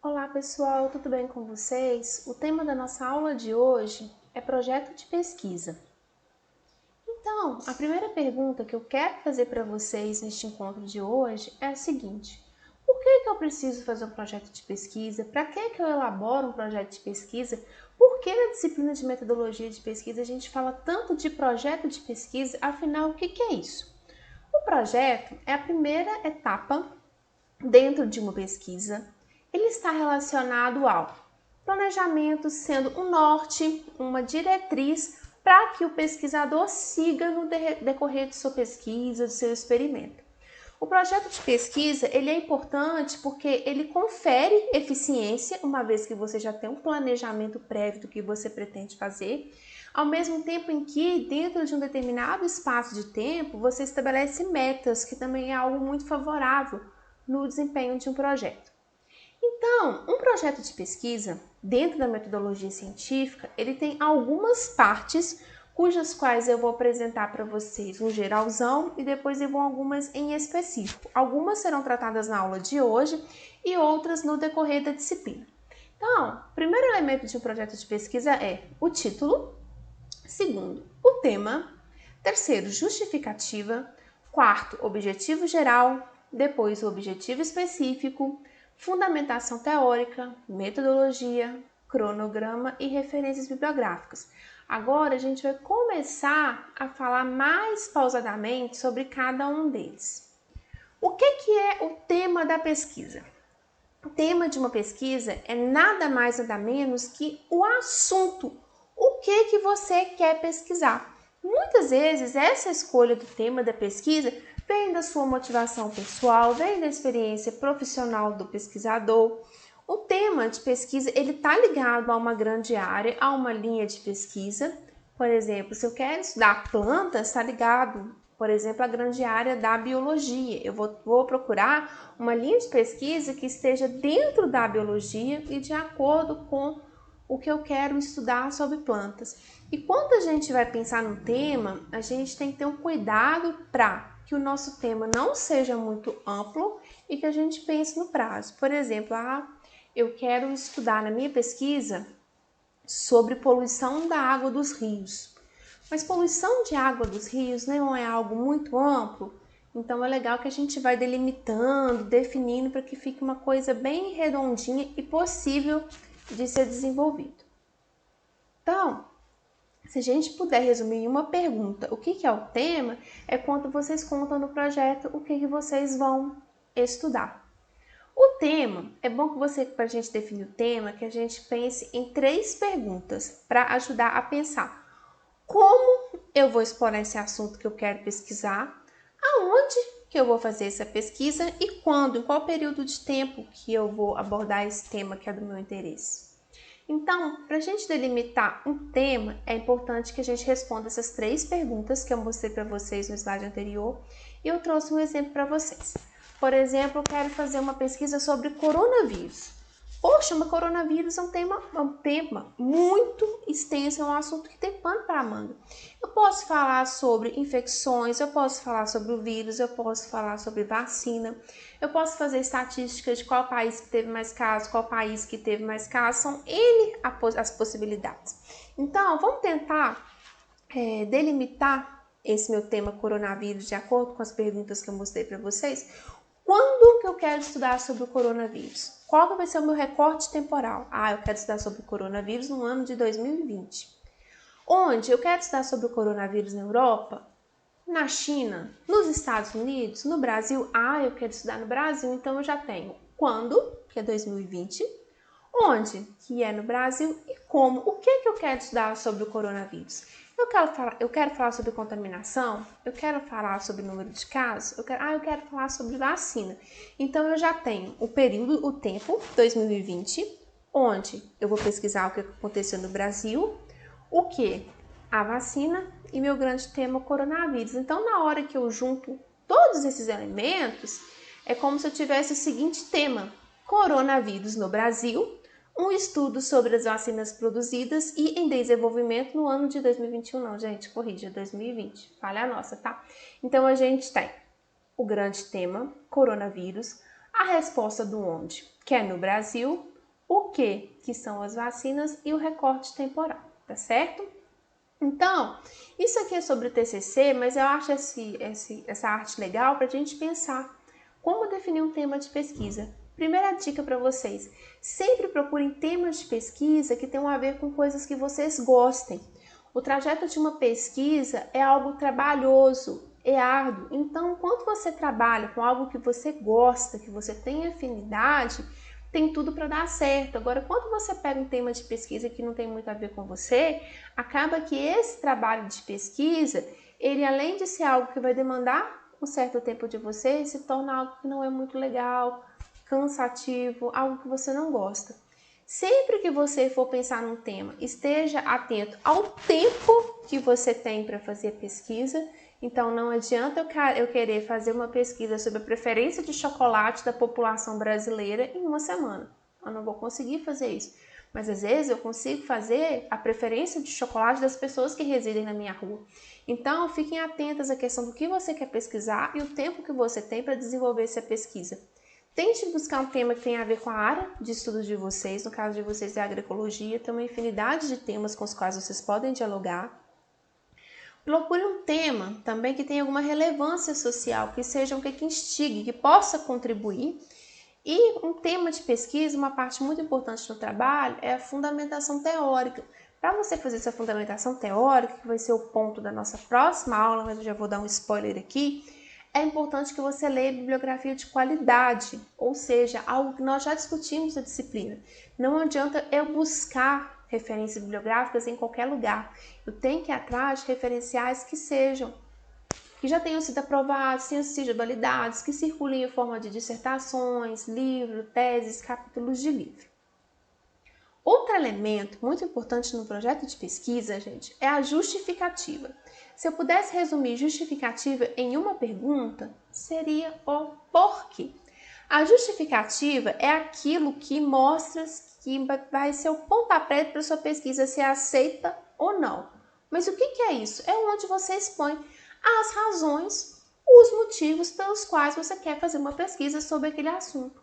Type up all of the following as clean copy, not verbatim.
Olá pessoal, tudo bem com vocês? O tema da nossa aula de hoje é projeto de pesquisa. Então, a primeira pergunta que eu quero fazer para vocês neste encontro de hoje é a seguinte: por que eu preciso fazer um projeto de pesquisa? Para que eu elaboro um projeto de pesquisa? Por que na disciplina de metodologia de pesquisa a gente fala tanto de projeto de pesquisa? Afinal, o que é isso? O projeto é a primeira etapa dentro de uma pesquisa. Ele está relacionado ao planejamento, sendo um norte, uma diretriz para que o pesquisador siga no decorrer de sua pesquisa, do seu experimento. O projeto de pesquisa ele é importante porque ele confere eficiência, uma vez que você já tem um planejamento prévio do que você pretende fazer, ao mesmo tempo em que, dentro de um determinado espaço de tempo, você estabelece metas, que também é algo muito favorável no desempenho de um projeto. Então, um projeto de pesquisa, dentro da metodologia científica, ele tem algumas partes cujas quais eu vou apresentar para vocês um geralzão e depois eu vou algumas em específico. Algumas serão tratadas na aula de hoje e outras no decorrer da disciplina. Então, o primeiro elemento de um projeto de pesquisa é o título, segundo, o tema, terceiro, justificativa, quarto, objetivo geral, depois o objetivo específico, fundamentação teórica, metodologia, cronograma e referências bibliográficas. Agora a gente vai começar a falar mais pausadamente sobre cada um deles. O que é o tema da pesquisa? O tema de uma pesquisa é nada mais nada menos que o assunto. O que você quer pesquisar? Muitas vezes essa escolha do tema da pesquisa vem da sua motivação pessoal, vem da experiência profissional do pesquisador. O tema de pesquisa ele está ligado a uma grande área, a uma linha de pesquisa. Por exemplo, se eu quero estudar plantas, está ligado, por exemplo, à grande área da biologia. Eu vou procurar uma linha de pesquisa que esteja dentro da biologia e de acordo com o que eu quero estudar sobre plantas. E quando a gente vai pensar no tema, a gente tem que ter um cuidado para que o nosso tema não seja muito amplo e que a gente pense no prazo. Por exemplo, eu quero estudar na minha pesquisa sobre poluição da água dos rios. Mas poluição de água dos rios não é algo muito amplo, então é legal que a gente vai delimitando, definindo para que fique uma coisa bem redondinha e possível de ser desenvolvido. Então, se a gente puder resumir em uma pergunta o que é o tema, é quando vocês contam no projeto o que vocês vão estudar. O tema, é bom que você, para a gente definir o tema, que a gente pense em 3 perguntas para ajudar a pensar. Como eu vou explorar esse assunto que eu quero pesquisar? Aonde que eu vou fazer essa pesquisa? E quando, em qual período de tempo que eu vou abordar esse tema que é do meu interesse? Então, para a gente delimitar um tema, é importante que a gente responda essas 3 perguntas que eu mostrei para vocês no slide anterior e eu trouxe um exemplo para vocês. Por exemplo, eu quero fazer uma pesquisa sobre coronavírus. Poxa, mas coronavírus é um tema muito extenso, é um assunto que tem pano para manga. Eu posso falar sobre infecções, eu posso falar sobre o vírus, eu posso falar sobre vacina, eu posso fazer estatísticas de qual país que teve mais casos, qual país que teve mais casos, são N as possibilidades. Então, vamos tentar delimitar esse meu tema coronavírus de acordo com as perguntas que eu mostrei para vocês. Quando que eu quero estudar sobre o coronavírus? Qual que vai ser o meu recorte temporal? Eu quero estudar sobre o coronavírus no ano de 2020. Onde eu quero estudar sobre o coronavírus na Europa? Na China? Nos Estados Unidos? No Brasil? Eu quero estudar no Brasil, então eu já tenho quando, que é 2020, onde, que é no Brasil, e como, o que eu quero estudar sobre o coronavírus. Eu quero falar sobre contaminação, eu quero falar sobre número de casos, eu quero falar sobre vacina. Então eu já tenho o período, o tempo, 2020, onde eu vou pesquisar o que aconteceu no Brasil, o que? A vacina e meu grande tema, o coronavírus. Então na hora que eu junto todos esses elementos, é como se eu tivesse o seguinte tema: coronavírus no Brasil, um estudo sobre as vacinas produzidas e em desenvolvimento no ano de 2021. Não, gente, corrija, 2020. Falha nossa, tá? Então, a gente tem o grande tema, coronavírus, A resposta do onde, que é no Brasil, o que são as vacinas e o recorte temporal, tá certo? Então, isso aqui é sobre o TCC, mas eu acho essa arte legal para a gente pensar como definir um tema de pesquisa. Primeira dica para vocês, sempre procurem temas de pesquisa que tenham a ver com coisas que vocês gostem. O trajeto de uma pesquisa é algo trabalhoso, é árduo, então enquanto você trabalha com algo que você gosta, que você tem afinidade, tem tudo para dar certo. Agora, quando você pega um tema de pesquisa que não tem muito a ver com você, acaba que esse trabalho de pesquisa, ele além de ser algo que vai demandar um certo tempo de você, se torna algo que não é muito legal, cansativo, algo que você não gosta. Sempre que você for pensar num tema, esteja atento ao tempo que você tem para fazer a pesquisa. Então, não adianta eu querer fazer uma pesquisa sobre a preferência de chocolate da população brasileira em uma semana. Eu não vou conseguir fazer isso. Mas, às vezes, eu consigo fazer a preferência de chocolate das pessoas que residem na minha rua. Então, fiquem atentas à questão do que você quer pesquisar e o tempo que você tem para desenvolver essa pesquisa. Tente buscar um tema que tenha a ver com a área de estudos de vocês. No caso de vocês é a agroecologia. Tem uma infinidade de temas com os quais vocês podem dialogar. Procure um tema também que tenha alguma relevância social, que seja um que instigue, que possa contribuir. E um tema de pesquisa, uma parte muito importante no trabalho, é a fundamentação teórica. Para você fazer essa fundamentação teórica, que vai ser o ponto da nossa próxima aula, mas eu já vou dar um spoiler aqui, é importante que você leia bibliografia de qualidade, ou seja, algo que nós já discutimos na disciplina. Não adianta eu buscar referências bibliográficas em qualquer lugar. Eu tenho que ir atrás de referenciais que já tenham sido aprovados, tenham sido validados, que circulem em forma de dissertações, livros, teses, capítulos de livro. Outro elemento muito importante no projeto de pesquisa, gente, é a justificativa. Se eu pudesse resumir justificativa em uma pergunta, seria o porquê. A justificativa é aquilo que mostra que vai ser o pontapé para a sua pesquisa ser aceita ou não. Mas o que é isso? É onde você expõe as razões, os motivos pelos quais você quer fazer uma pesquisa sobre aquele assunto.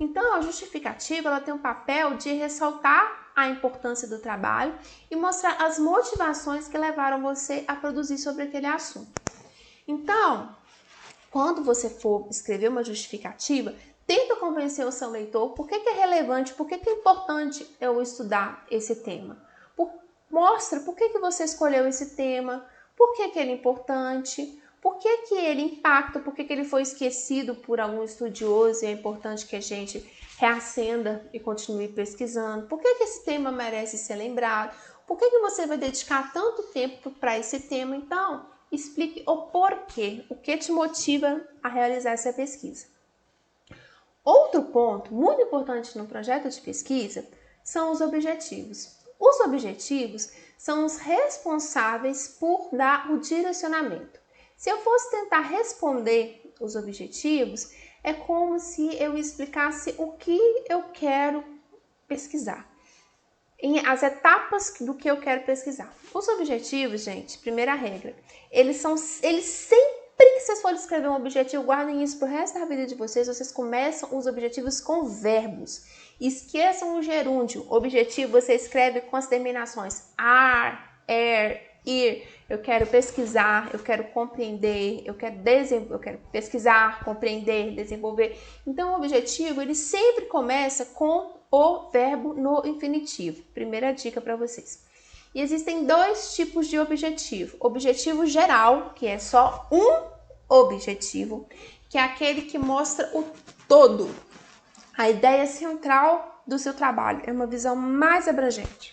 Então, a justificativa ela tem um papel de ressaltar a importância do trabalho e mostrar as motivações que levaram você a produzir sobre aquele assunto. Então, quando você for escrever uma justificativa, tenta convencer o seu leitor por que é relevante, por que é importante eu estudar esse tema. Mostra por que você escolheu esse tema, por que ele é importante, por que ele impacta, por que ele foi esquecido por algum estudioso e é importante que a gente reacenda e continue pesquisando, por que esse tema merece ser lembrado, por que você vai dedicar tanto tempo para esse tema. Então, explique o porquê, o que te motiva a realizar essa pesquisa. Outro ponto muito importante no projeto de pesquisa são os objetivos. Os objetivos são os responsáveis por dar o direcionamento. Se eu fosse tentar responder os objetivos, é como se eu explicasse o que eu quero pesquisar, as etapas do que eu quero pesquisar. Os objetivos, gente, primeira regra, eles sempre que vocês forem escrever um objetivo, guardem isso pro resto da vida de vocês começam os objetivos com verbos. Esqueçam o gerúndio. Objetivo você escreve com as terminações ar, ir. Eu quero pesquisar, eu quero compreender, eu quero pesquisar, compreender, desenvolver. Então, o objetivo, ele sempre começa com o verbo no infinitivo. Primeira dica para vocês. E existem dois tipos de objetivo. Objetivo geral, que é só um objetivo, que é aquele que mostra o todo. A ideia central do seu trabalho é uma visão mais abrangente.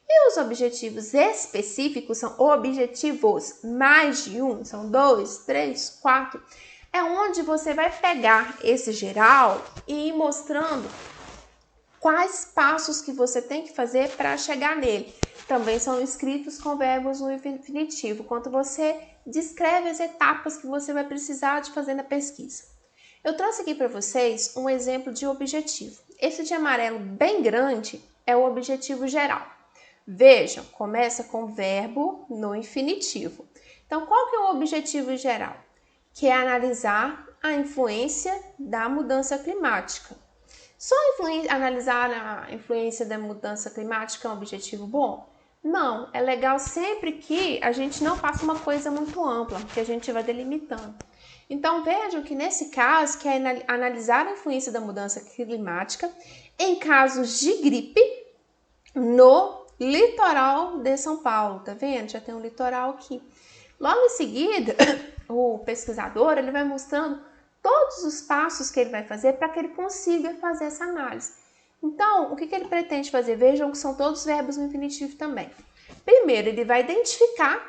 E os objetivos específicos são objetivos mais de um, são 2, 3, 4. É onde você vai pegar esse geral e ir mostrando quais passos que você tem que fazer para chegar nele. Também são escritos com verbos no infinitivo, quando você descreve as etapas que você vai precisar de fazer na pesquisa. Eu trouxe aqui para vocês um exemplo de objetivo. Esse de amarelo bem grande é o objetivo geral. Vejam, começa com verbo no infinitivo. Então, qual que é o objetivo geral? Que é analisar a influência da mudança climática. Só analisar a influência da mudança climática é um objetivo bom? Não, é legal sempre que a gente não faça uma coisa muito ampla, que a gente vai delimitando. Então vejam que nesse caso, que é analisar a influência da mudança climática em casos de gripe no litoral de São Paulo, tá vendo? Já tem um litoral aqui. Logo em seguida, o pesquisador ele vai mostrando todos os passos que ele vai fazer para que ele consiga fazer essa análise. Então, o que ele pretende fazer? Vejam que são todos verbos no infinitivo também. Primeiro, ele vai identificar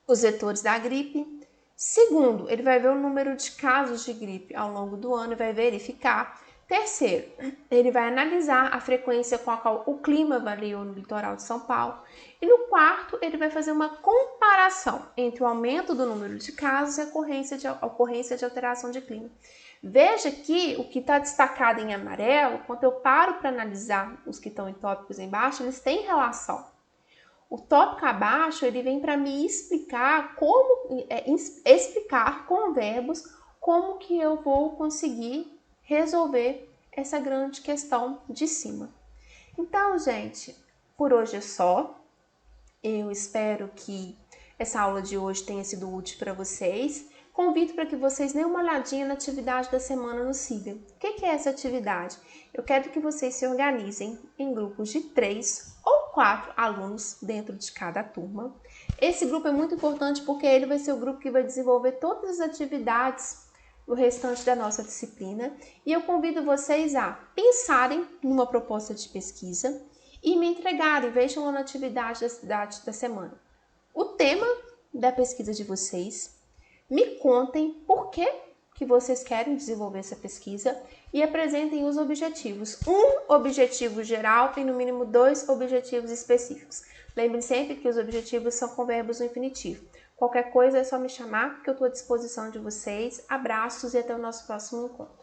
os vetores da gripe. Segundo, ele vai ver o número de casos de gripe ao longo do ano e vai verificar. Terceiro, ele vai analisar a frequência com a qual o clima variou no litoral de São Paulo. E no quarto, ele vai fazer uma comparação entre o aumento do número de casos e a ocorrência de alteração de clima. Veja que o que está destacado em amarelo, quando eu paro para analisar os que estão em tópicos embaixo, eles têm relação. O tópico abaixo, ele vem para me explicar explicar com verbos como que eu vou conseguir resolver essa grande questão de cima. Então, gente, por hoje é só. Eu espero que essa aula de hoje tenha sido útil para vocês. Convido para que vocês deem uma olhadinha na atividade da semana no SIGA. O que é essa atividade? Eu quero que vocês se organizem em grupos de 3 ou 4 alunos dentro de cada turma. Esse grupo é muito importante porque ele vai ser o grupo que vai desenvolver todas as atividades do restante da nossa disciplina. E eu convido vocês a pensarem numa proposta de pesquisa e me entregarem, vejam lá na atividade da semana. O tema da pesquisa de vocês, me contem por que vocês querem desenvolver essa pesquisa e apresentem os objetivos. Um objetivo geral e no mínimo 2 objetivos específicos. Lembrem sempre que os objetivos são com verbos no infinitivo. Qualquer coisa é só me chamar que eu estou à disposição de vocês. Abraços e até o nosso próximo encontro.